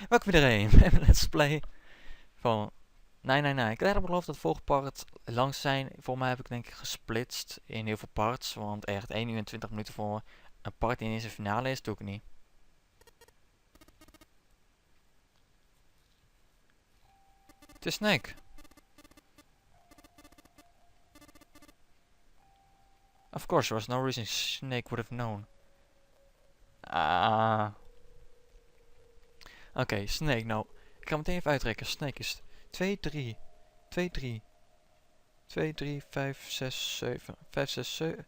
Welkom iedereen bij mijn Let's Play van 999. Ik had beloofd dat het volgende part lang zijn. Voor mij heb ik denk ik gesplitst in heel veel parts. Want echt 1 uur en 20 minuten voor een part die in deze finale is, doe ik niet. Het is Snake. Of course, there was no reason Snake would have known. Oké, Snake. Nou, ik ga meteen even uitrekenen. Snake is 2, 3, 2, 3, 2, 3, 5, 6, 7, 5, 6, 7,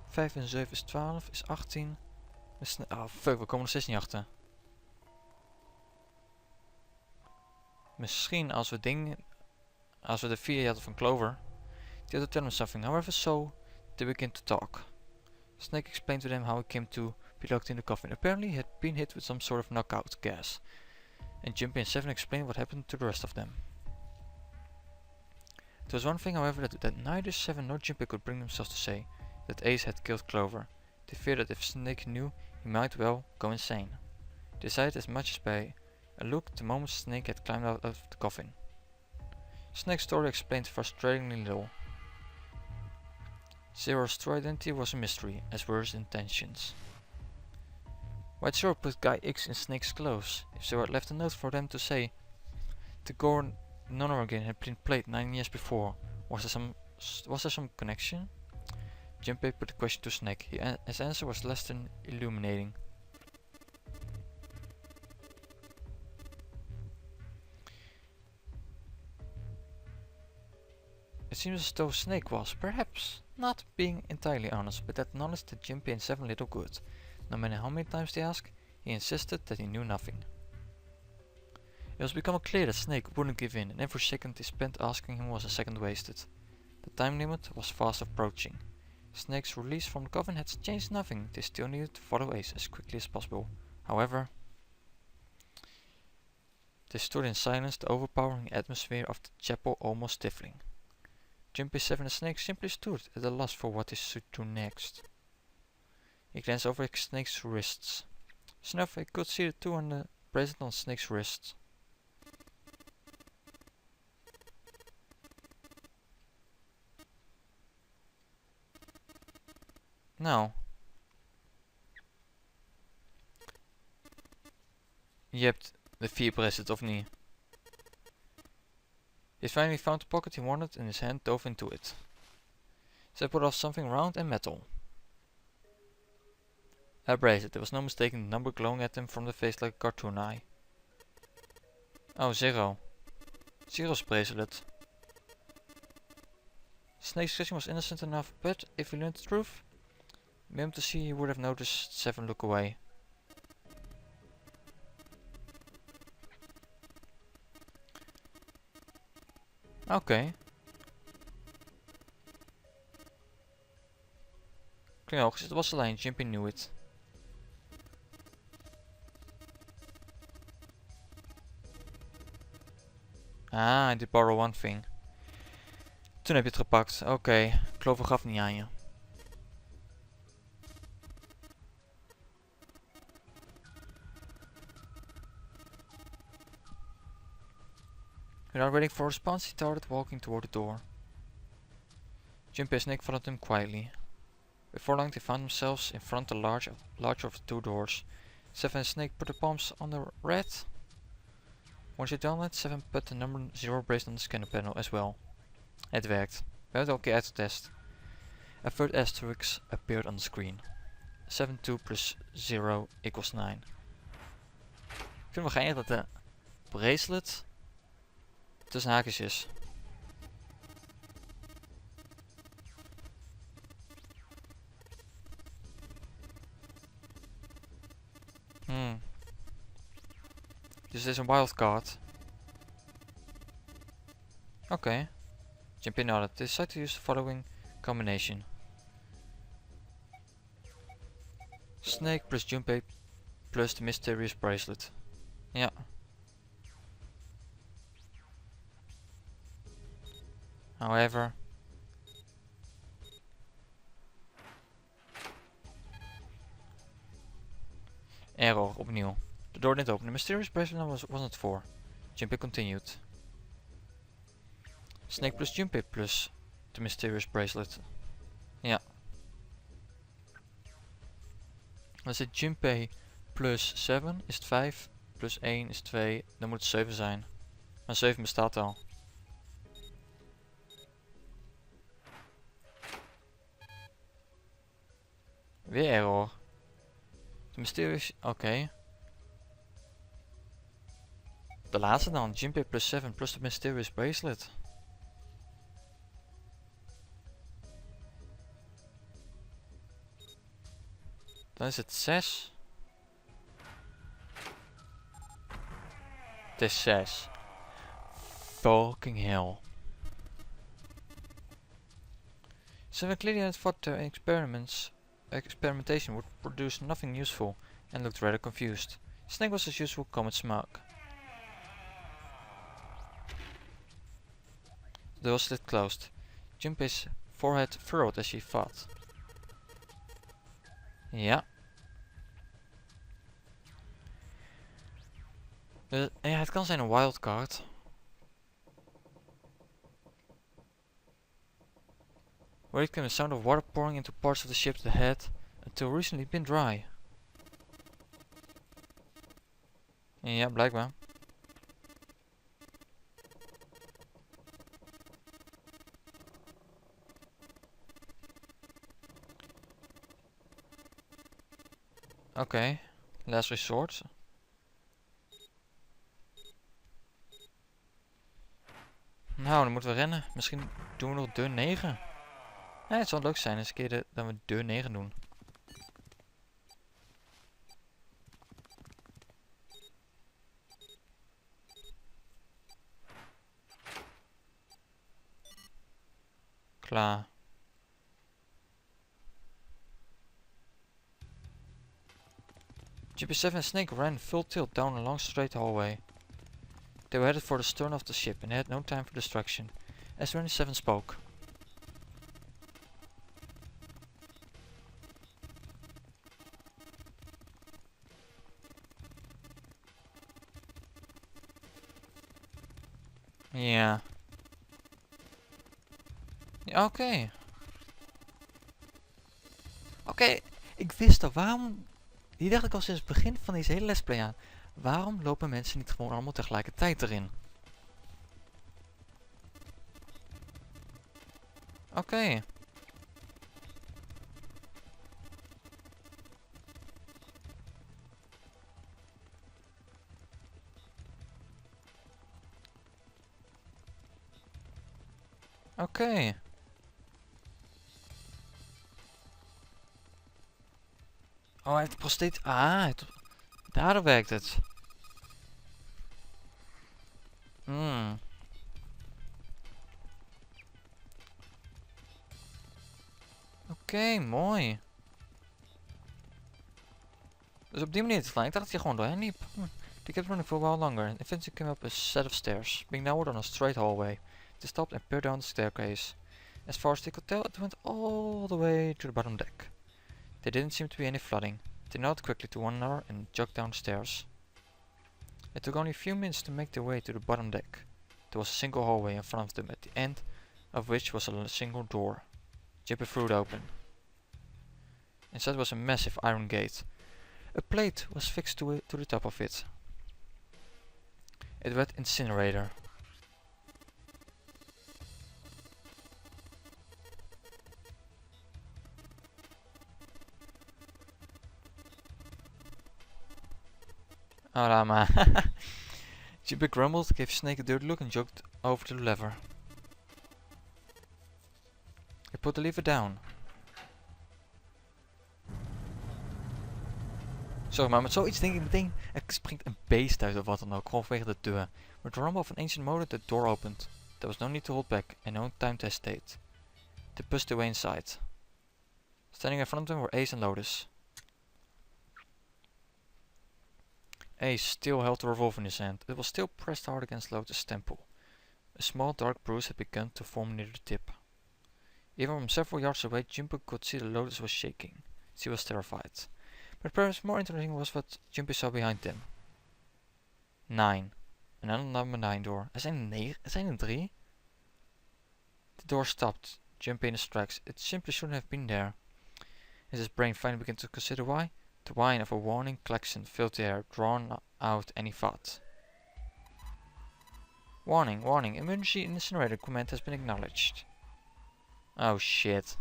5 en 7 is 12, is 18. Oh fuck, we komen er steeds niet achter. Misschien als we de 4 hadden van Clover. Die had to tell him something. However, so they begin to talk. Snake explained to them how he came to be locked in the coffin. Apparently he had been hit with some sort of knockout gas. And Jumpy and Seven explained what happened to the rest of them. There was one thing, however, that neither Seven nor Jumpy could bring themselves to say. That Ace had killed Clover. They feared that if Snake knew, he might well go insane. They decided as much as by a look the moment Snake had climbed out of the coffin. Snake's story explained frustratingly little. Zero's true identity was a mystery, as were his intentions. Why'd Zero put Guy X in Snake's clothes? If Zero had left a note for them to say the Gore Nonorogin had been played 9 years before, was there some connection? Junpei put the question to Snake. His answer was less than illuminating. It seems as though Snake was, perhaps, not being entirely honest, but that knowledge did Junpei and Seven little good. No matter how many times they asked, he insisted that he knew nothing. It was becoming clear that Snake wouldn't give in, and every second they spent asking him was a second wasted. The time limit was fast approaching. Snake's release from the coven had changed nothing. They still needed to follow Ace as quickly as possible. However, they stood in silence, the overpowering atmosphere of the chapel almost stifling. Jumpy, Seven and Snake simply stood at a loss for what they should do next. He glanced over at Snake's wrists. Soon enough, he could see the two on the bracelet on Snake's wrist. Nou. Je hebt de 4 bracelet of niet? He finally found the pocket he wanted and his hand dove into it. So he put off something round and metal. A bracelet. There was no mistaking the number glowing at him from the face like a cartoon eye. Oh, Zero. Zero's bracelet. Snake's question was innocent enough, but if he learned the truth, him to see he would have noticed Seven look away. Oké. Klinkt hoog, het was de lijn, Jumpy knew it. Ah, I did borrow one thing. Toen heb je het gepakt. Oké, Clover gaf niet aan je. Without waiting for a response, he started walking toward the door. Jumpy and Snake followed him quietly. Before long, they found themselves in front of the larger of the 2 doors. Seven and Snake put their palms on the red. Once they done that, Seven put the number 0 bracelet on the scanner panel as well. Het werkt. We hebben het al een keer uitgetest. A third asterisk appeared on the screen. 7, 2 plus 0 equals 9. Ik vind het wel geinig dat de bracelet tussen haakjes is. Dus dit is een wildcard. Oké. Jump in order. Decide to use the following combination. Snake plus Junpei plus the mysterious bracelet. Ja. However. Error, opnieuw. The door didn't open. The mysterious bracelet wasn't for. Junpei continued. Snake plus Junpei plus the mysterious bracelet. Ja. Dan zit Junpei plus 7 is het 5. Plus 1 is 2. Dan moet het 7 zijn. Maar 7 bestaat al. Weer error. De mysterious... Oké. De laatste dan. Junpei plus 7 plus de mysterious bracelet. Dan is het 6. Het is 6. Fucking hell. So we clearly had thought the experimentation would produce nothing useful and looked rather confused. Snake was as usual calm and smug. The door slid closed. Junpei's forehead furrowed as she thought. Ja. Ja, het kan zijn een wildcard. Where it came the sound of water pouring into parts of the ship that had, until recently, been dry. Ja, blijkbaar. Oké, last resort. Nou, dan moeten we rennen. Misschien doen we nog deur 9. Ja, het zal leuk zijn eens een keer dat we deur 9 doen. Klaar. GP7 and Snake ran full tilt down a long straight hallway. They were headed for the stern of the ship and had no time for distraction. As 27 spoke. Ja. Ja, oké. Oké, ik wist al waarom... Die dacht ik al sinds het begin van deze hele lesplay aan. Waarom lopen mensen niet gewoon allemaal tegelijkertijd erin? Oké. Oké. Oh, hij heeft prostheet. Ah, daardoor werkt het. Oké, mooi. Dus op die manier te slaan. Ik dacht dat hij gewoon doorheen liep. They kept running for a while longer and eventually came up a set of stairs, being lowered on a straight hallway. They stopped and peered down the staircase. As far as they could tell, it went all the way to the bottom deck. There didn't seem to be any flooding. They nodded quickly to one another and jogged down the stairs. It took only a few minutes to make their way to the bottom deck. There was a single hallway in front of them, at the end of which was a single door. Jipper threw it open. Inside was a massive iron gate. A plate was fixed to the top of it. It read Incinerator. Oh, maar. Jipper grumbled, gave Snake a dirty look and jogged over to the lever. He put the lever down. Sorry, maar met zoiets denk ik meteen, er springt een beest uit of wat dan ook, gewoon vanwege de deur. With the rumble of an ancient motor, the door opened. There was no need to hold back, and no time to hesitate. They pushed their way inside. Standing in front of them were Ace and Lotus. Ace still held the revolver in his hand. It was still pressed hard against Lotus' temple. A small dark bruise had begun to form near the tip. Even from several yards away, Junpei could see that Lotus was shaking. She was terrified. But perhaps more interesting was what Junpei saw behind them. 9. En dan number 9 door. Er zijn er 3. The door stopped. Jumpy in his tracks. It simply shouldn't have been there. As his brain finally began to consider why, the whine of a warning klaxon filled the air, drawn out any thought. Warning, warning, emergency incinerator command has been acknowledged. Oh shit.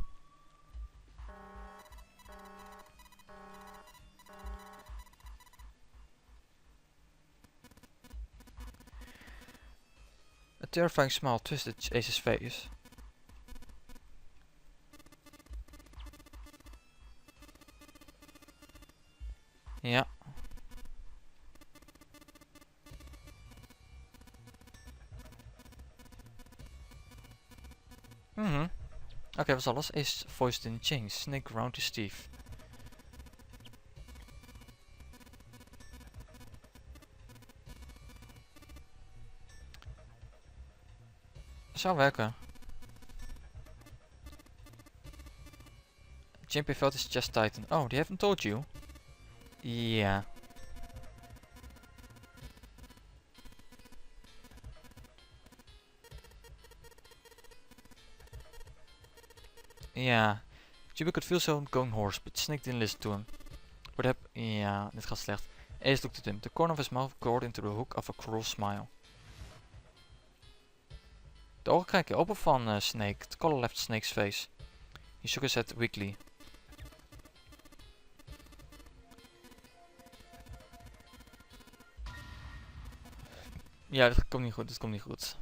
A terrifying smile twisted Ace's face. Ja. Oké, was alles. Ace voice didn't change. Snake ground his teeth. Zou werken. Jimpy felt his chest tighten. Oh, they haven't told you? Yeah. Ja. Jimpy could feel someone going hoarse, but Snake didn't listen to him. What happened? Ja, dit gaat slecht. Ace looked at him. The corner of his mouth curled into the hook of a cruel smile. De ogen kijken open van Snake. The color left Snake's face. He shook his head weakly. Ja, dit komt niet goed,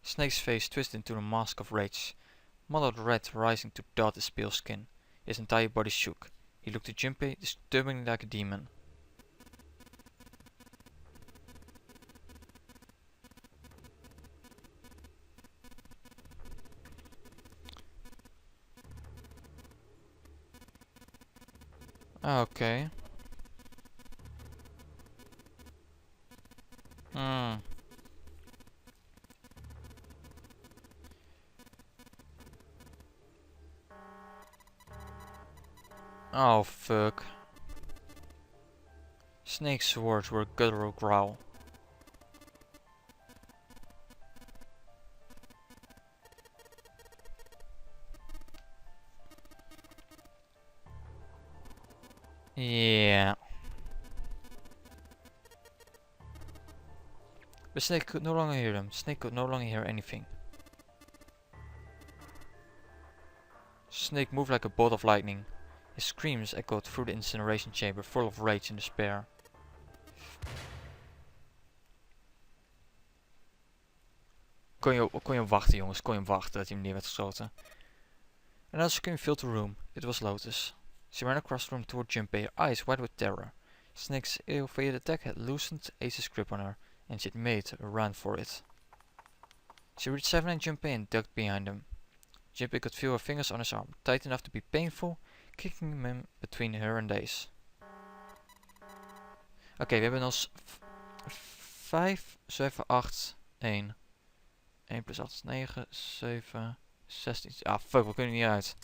Snake's face twisted into a mask of rage. Mottled red rising to dot his pale skin. His entire body shook. He looked at Junpei, disturbingly like a demon. Okay. Oh fuck. Snake's words were a guttural growl. Yeah. But Snake could no longer hear them. Snake could no longer hear anything. Snake moved like a bolt of lightning. His screams echoed through the incineration chamber, full of rage and despair. Kon je wachten, jongens, kon je wachten dat hij neer werd geschoten. Another scream filled the room. It was Lotus. She ran across the room toward Junpei, her eyes wide with terror. Snake's ill-fated attack had loosened Ace's grip on her, and she had made a run for it. She reached Seven and Junpei and ducked behind them. Junpei could feel her fingers on his arm, tight enough to be painful, kicking him between her and Daze. Oké, we hebben ons 5, 7, 8, 1. 1 plus 8 is 9, 7, 16. Ah, fuck, we kunnen niet uit.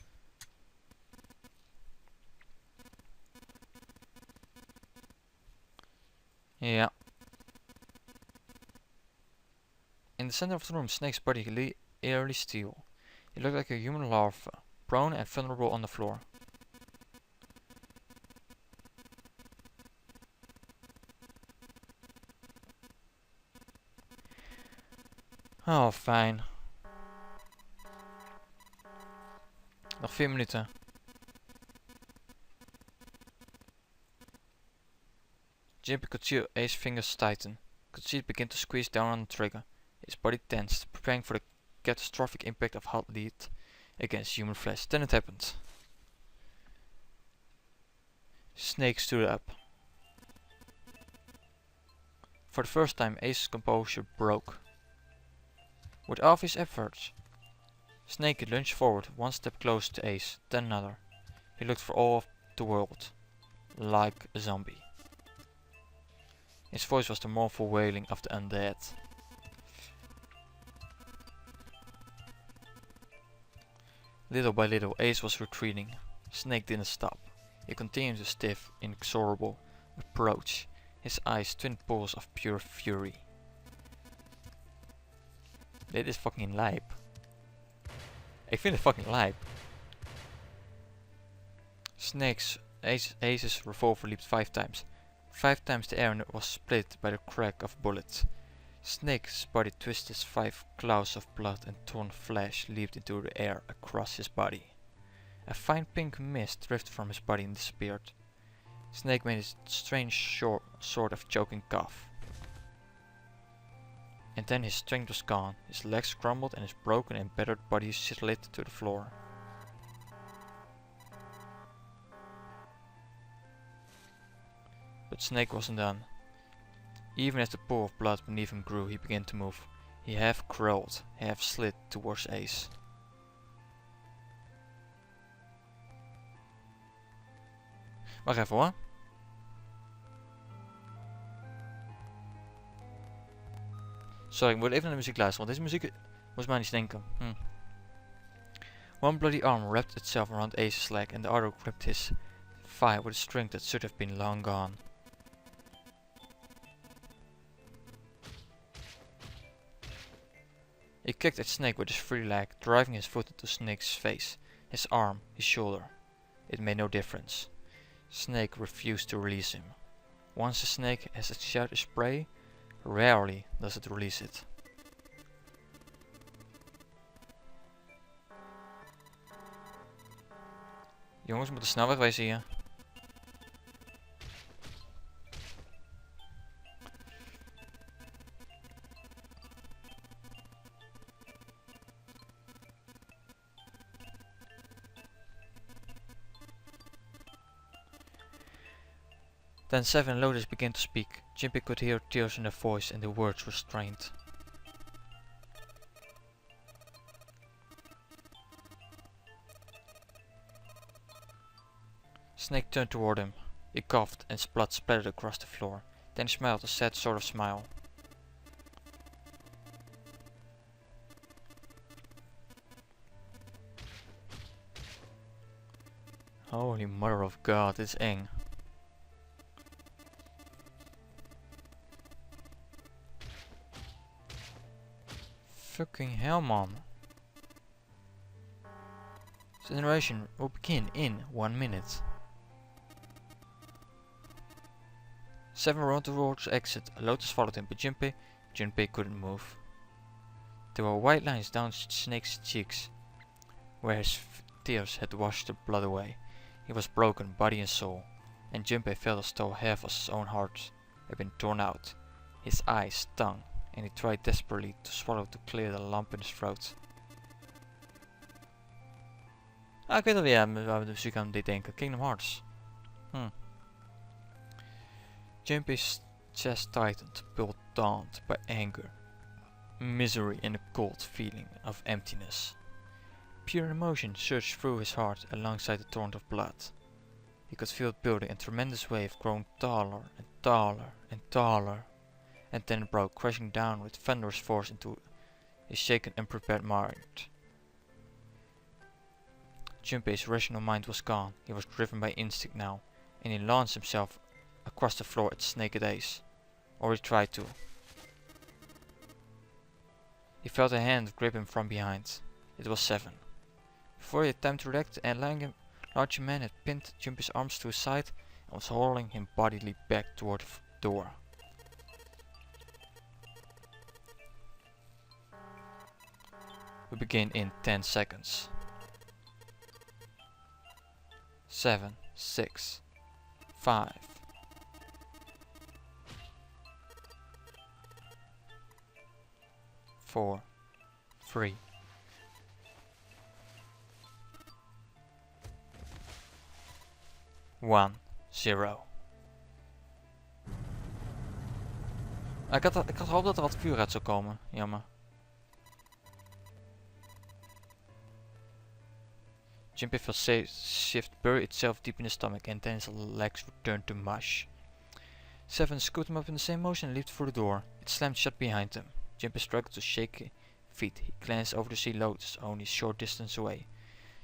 Ja. In the center of the room, Snake's body lay eerily still. He looked like a human larva, prone and vulnerable on the floor. Oh, fijn. Nog 4 minuten. Jimpy could see Ace's fingers tighten. Could see it begin to squeeze down on the trigger. His body tensed, preparing for the catastrophic impact of hot lead against human flesh. Then it happened. Snake stood up. For the first time, Ace's composure broke. With obvious efforts, Snake lunged forward, one step closer to Ace, then another. He looked for all of the world, like a zombie. His voice was the mournful wailing of the undead. Little by little, Ace was retreating. Snake didn't stop. He continued his stiff, inexorable approach. his eyes twin pools of pure fury. Dit is fucking lijp. Ik vind het fucking lijp. Ace's revolver leaped 5 times. 5 times the air was split by the crack of a bullet. Snake's body twisted as 5 clouds of blood and torn flesh leaped into the air across his body. A fine pink mist drifted from his body and disappeared. Snake made a strange sort of choking cough. And then his strength was gone, his legs crumbled and his broken and battered body slid to the floor. But Snake wasn't done. Even as the pool of blood beneath him grew, he began to move. He half crawled, half slid towards Ace. Wacht even hoor. Sorry, ik moet even naar de muziek luisteren, want deze muziek moest mij niet denken. One bloody arm wrapped itself around Ace's leg and the other gripped his thigh with a strength that should have been long gone. He kicked at Snake with his free leg, driving his foot into Snake's face, his arm, his shoulder. It made no difference. Snake refused to release him. Once a snake has shot its prey, rarely does it release it. Jongens, we moeten snel wegwezen hier. Then Seven and Lotus began to speak. Jimpy could hear tears in their voice and the words were strained. Snake turned toward him. He coughed and blood splattered across the floor. Then he smiled a sad sort of smile. Holy mother of God, dit is eng. Fucking hell, man. Generation will begin in 1 minute. Seven ran towards the exit. Lotus followed him, but Junpei couldn't move. There were white lines down Snake's cheeks, where his tears had washed the blood away. He was broken, body and soul, and Junpei felt as though half of his own heart had been torn out. His eyes stung, and he tried desperately to swallow to clear the lump in his throat. Ah, ik weet alweer waar we de muziek aan deed denken. Kingdom Hearts. Junpei's chest tightened, pulled by anger, misery and a cold feeling of emptiness. Pure emotion surged through his heart alongside the torrent of blood. He could feel it building, a tremendous wave growing taller and taller and taller, and then it broke, crashing down with thunderous force into his shaken, unprepared mind. Junpei's rational mind was gone. He was driven by instinct now, and he launched himself across the floor at Snake and Ace. Or he tried to. He felt a hand grip him from behind. It was Seven. Before he had time to react, a larger man had pinned Junpei's arms to his side and was hurling him bodily back toward the door. We begin in 10 seconds. 7, 6, 5, 4, 3, 1, 0. Ik had gehoopt dat er wat vuur uit zou komen. Jammer. Junpei felt shift bury itself deep in his stomach, and then his legs returned to mush. Seven scooped him up in the same motion and leaped through the door. It slammed shut behind him. Junpei struggled to shake feet. He glanced over to see Lotus only a short distance away.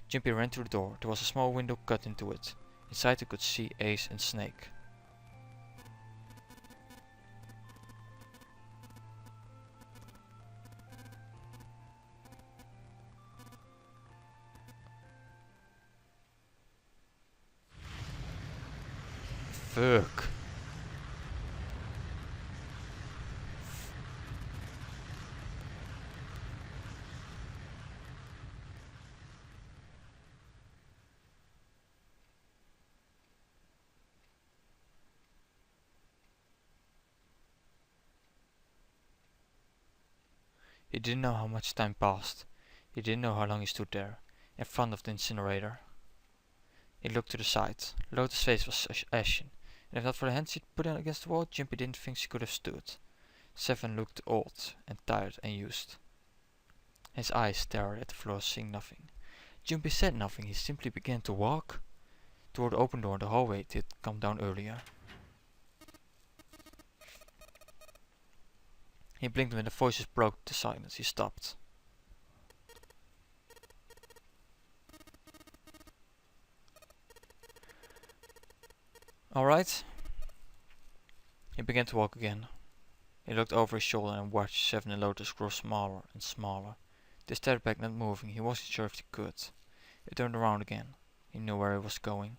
Junpei ran to the door. There was a small window cut into it. Inside he could see Ace and Snake. Fuck. He didn't know how much time passed. He didn't know how long he stood there, in front of the incinerator. He looked to the side. Lota's face was ashen, and if not for the hands she'd put in against the wall, Jimpy didn't think she could have stood. Seven looked old, and tired, and used. His eyes stared at the floor, seeing nothing. Jimpy said nothing, he simply began to walk toward the open door in the hallway that had come down earlier. He blinked when the voices broke the silence. He stopped. Alright. He began to walk again. He looked over his shoulder and watched Seven and Lotus grow smaller and smaller. They stared back, not moving. He wasn't sure if he could. He turned around again. He knew where he was going.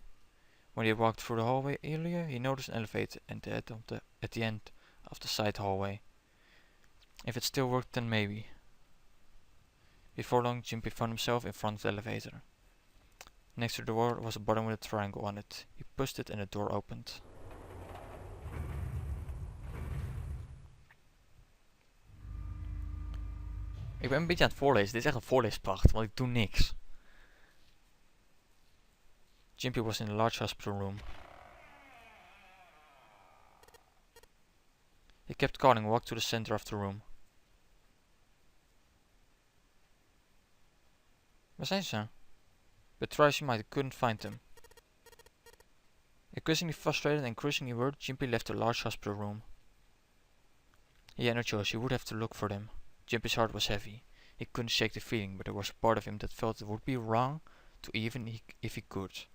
When he had walked through the hallway earlier, he noticed an elevator at the end of the side hallway. If it still worked, then maybe. Before long, Jimpy found himself in front of the elevator. Next to the door was a button with a triangle on it. He pushed it and the door opened. Ik ben een beetje aan het voorlezen. Dit is echt een voorleespracht, want ik doe niks. Jimpy was in a large hospital room. He kept calling and walked to the center of the room. Waar zijn ze? But try as he might, he couldn't find them. Increasingly frustrated and increasingly worried, Jimpy left the large hospital room. He had no choice, he would have to look for them. Jimpy's heart was heavy. He couldn't shake the feeling, but there was a part of him that felt it would be wrong to even if he could.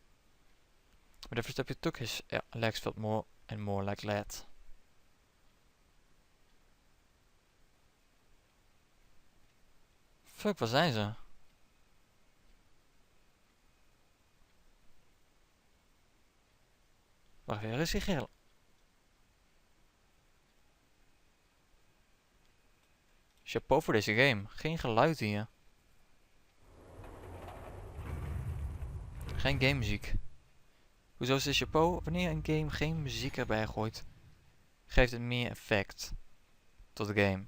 With every step he took, his legs felt more and more like laat. Fuck, waar zijn ze? Wacht, waar is die geel? Chapeau voor deze game. Geen geluid hier. Geen game muziek. Hoezo is dit chapeau? Wanneer een game geen muziek erbij gooit, geeft het meer effect tot de game.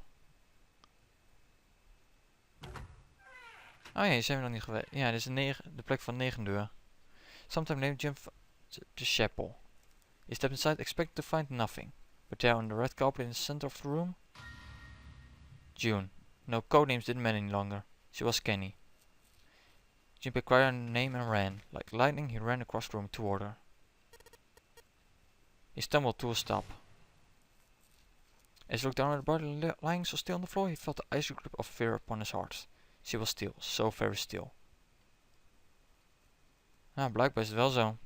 Oh ja, hier zijn we nog niet geweest. Ja, dit is de plek van 9 deur. Sometime named Jim the chapel. He stepped inside, expecting to find nothing. But there on the red carpet in the center of the room, June. No codenames didn't matter any longer. She was Kenny. Jim cried her name and ran. Like lightning, he ran across the room toward her. He stumbled to a stop. As he looked down at the body lying so still on the floor, he felt the icy grip of fear upon his heart. She was still, so very still. Ah, blijkbaar is het wel zo.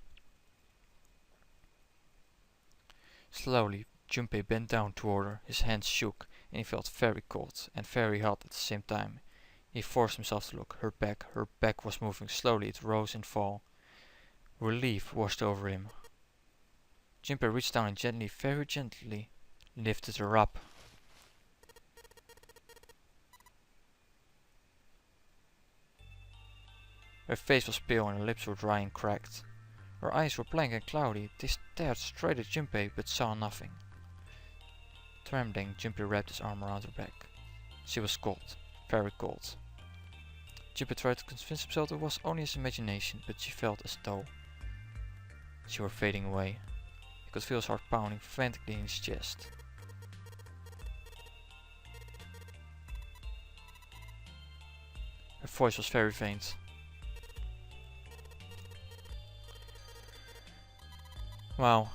Slowly, Junpei bent down toward her. His hands shook, and he felt very cold and very hot at the same time. He forced himself to look. Her back was moving slowly. It rose and fell. Relief washed over him. Junpei reached down and gently, very gently, lifted her up. Her face was pale and her lips were dry and cracked. Her eyes were blank and cloudy. They stared straight at Junpei but saw nothing. Trembling, Junpei wrapped his arm around her back. She was cold, very cold. Junpei tried to convince himself it was only his imagination, but she felt as though she were fading away. He could feel his heart pounding frantically in his chest. Her voice was very faint. Wow.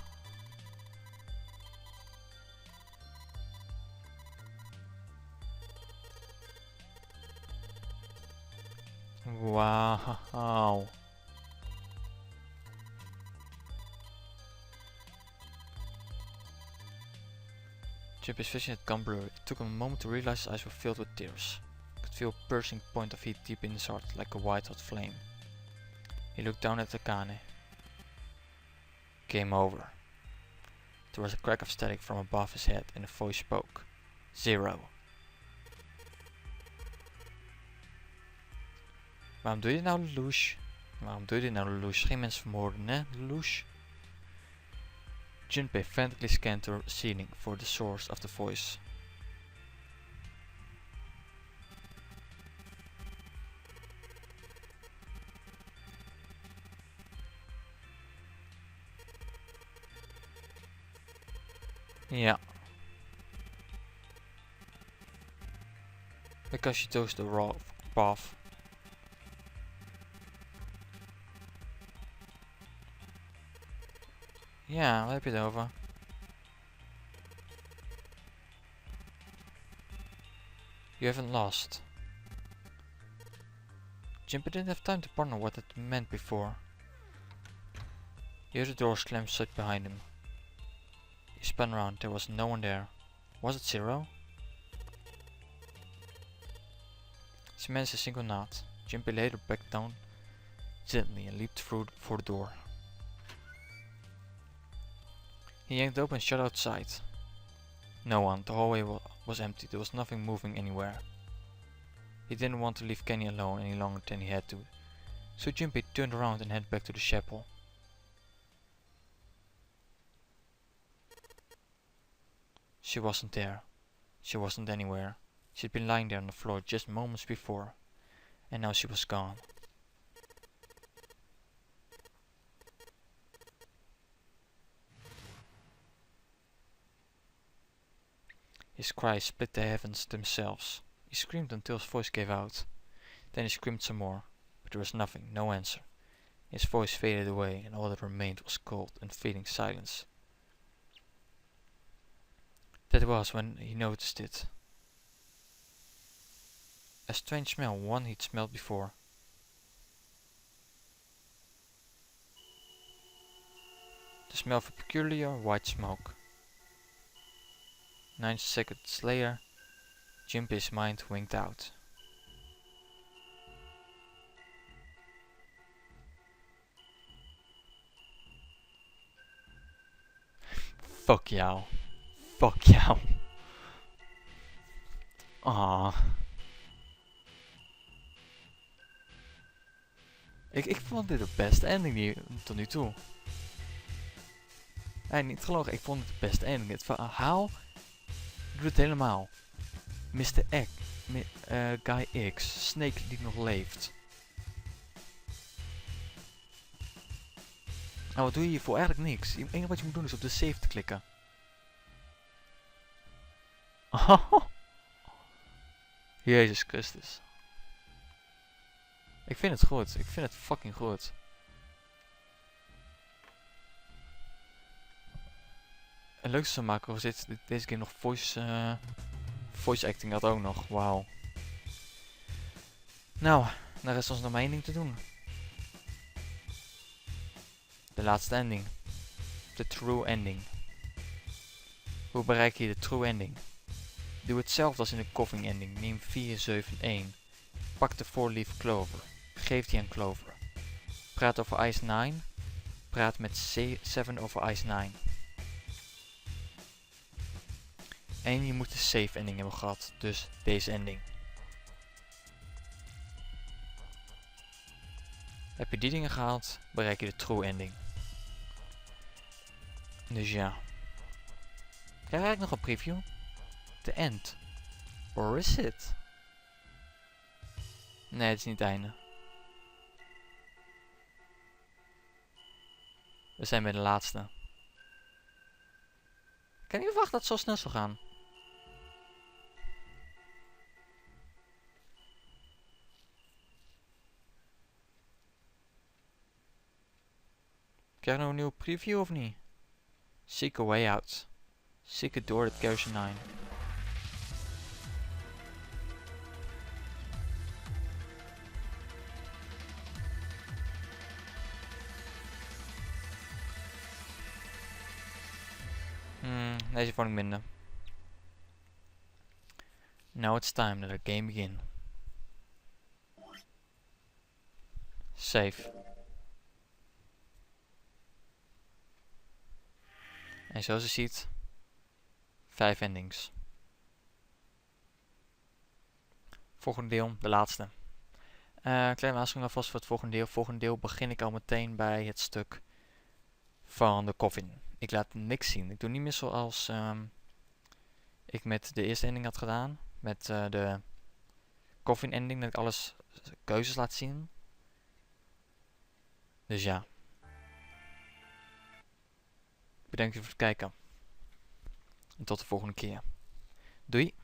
Wow. Junpei's vision had gone blurry. It took him a moment to realize his eyes were filled with tears. He could feel a piercing point of heat deep in his heart, like a white-hot flame. He looked down at Akane. Game over. There was a crack of static from above his head and a voice spoke. 0. Waarom doe je dit nou, Lelouch? Waarom doe je dit nou, Lelouch? Geen mensen vermoorden, hè, Lelouch? Junpei frantically scanned the ceiling for the source of the voice. Ja. Because she chose the wrong path. Ja, waar heb je het over? You haven't lost. Junpei didn't have time to ponder what it meant before. He heard the door slam shut behind him. He spun around. There was no one there. Was it 0? She managed a single nod. Junpei laid her back down gently and leaped through for the door. He yanked open and shut outside. No one. The hallway was empty. There was nothing moving anywhere. He didn't want to leave Kenny alone any longer than he had to. So Junpei turned around and headed back to the chapel. She wasn't there. She wasn't anywhere. She'd been lying there on the floor just moments before. And now she was gone. His cries split the heavens themselves. He screamed until his voice gave out. Then he screamed some more, but there was nothing, no answer. His voice faded away and all that remained was cold and fading silence. That was when he noticed it. A strange smell, one he'd smelled before. The smell of a peculiar white smoke. 9 seconds later, Junpei's mind winked out. Fuck jou. Fuck jou. Ah. Ik vond dit de beste ending die tot nu toe. Nee, niet gelogen, ik vond het de beste ending. Het verhaal doet het helemaal. Mr. Egg, Guy X, Snake die nog leeft. Nou, wat doe je hiervoor? Eigenlijk niks. Het enige wat je moet doen is op de save te klikken. Jezus Christus. Ik vind het goed. Ik vind het fucking goed. Het leukste te maken was deze game nog voice acting had ook nog. Wauw. Nou, daar is ons nog maar één ding te doen. De laatste ending. De true ending. Hoe bereik je de true ending? Doe hetzelfde als in de coughing ending. Neem 471. Pak de 4-leaf clover. Geef die aan Clover. Praat over Ice 9. Praat met 7 over Ice 9. En je moet de save ending hebben gehad. Dus deze ending. Heb je die dingen gehaald, bereik je de true ending. Dus ja. Krijg ik nog een preview? The end. Or is it? Nee, het is niet het einde. We zijn bij de laatste. Ik kan niet verwachten dat het zo snel zal gaan. Krijg je nog een nieuwe preview of niet? Seek a way out. Seek a door that goes to 9. Deze vond ik minder. Now it's time that the game begin. Save. En zoals je ziet, 5 endings. Volgende deel, de laatste. Kleine waarschuwing alvast voor het volgende deel. Volgende deel begin ik al meteen bij het stuk van de coffin. Ik laat niks zien. Ik doe niet meer zoals ik met de eerste ending had gedaan. Met de coffin ending, dat ik alles keuzes laat zien. Dus ja. Bedankt voor het kijken. En tot de volgende keer. Doei!